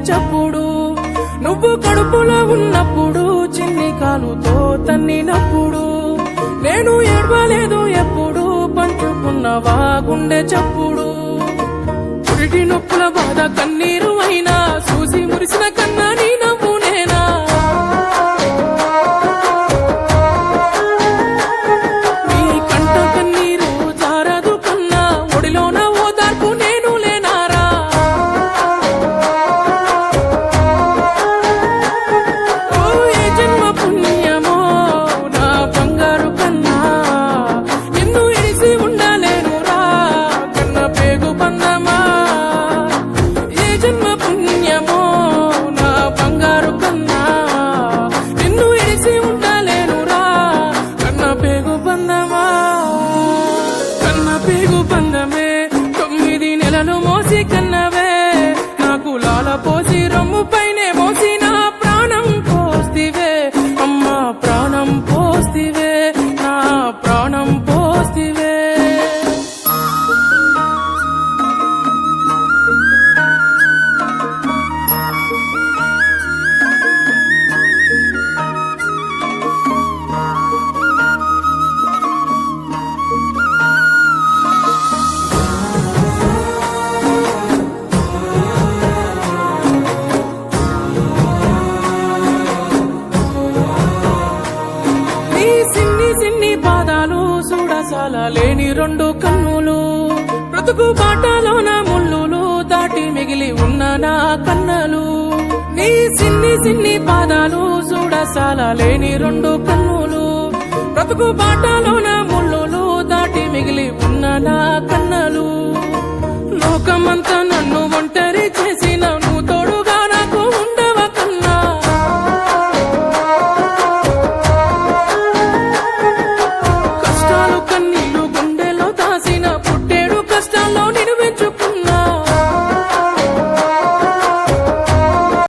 చప్పుడు. నువ్వు కడుపులో ఉన్నప్పుడు చిన్ని కాలుతో తన్నినప్పుడు నేను ఏడవలేదు ఎప్పుడు, పంచుకున్నవా గుండె చప్పుడు. పురిటి నొప్పుల బాధ కన్నీరు అయినా చూసి మురిసిన కన్నా నీ నవ్వు నేనా. నీ కంట కన్నీరు జారదు కన్నా ఒడిలోన ఓదార్పు నేను లేనారా. ఓ ఏ జన్మ పుణ్యమో నా బంగారు కన్నా, నిన్ను ఇడిసి ఉండలేనురా కన్న పేగు బంధమా. ఏ జన్మ పుణ్యమో నా బంగారు కన్నా, నిన్ను ఇడిసి ఉండలేనురా కన్న పేగు బంధమా. కన్న పేగు బంధమే 9 నెలలు మోసి కన్నవే, నాకు లాల పోసి రొమ్ము పైనే మోసి నా ప్రాణం పోస్తివే. అమ్మా ప్రాణం పోస్తివే, నా ప్రాణం పోస్తివే. నీ సిన్ని సిన్ని పాదాలు చూడసాల లేని 2 కన్నులు, బ్రతుకు బాటలోన ముళ్ళులు దాటి మిగిలి ఉన్న నా కన్నలు. నీ సిన్ని సిన్ని పాదాలు చూడసాల లేని 2 కన్నులు, బ్రతుకు బాటలోన ముళ్ళులు దాటి మిగిలి ఉన్న నా కన్నలు. లోకమంతా నన్ను ఒంటరి చేసిన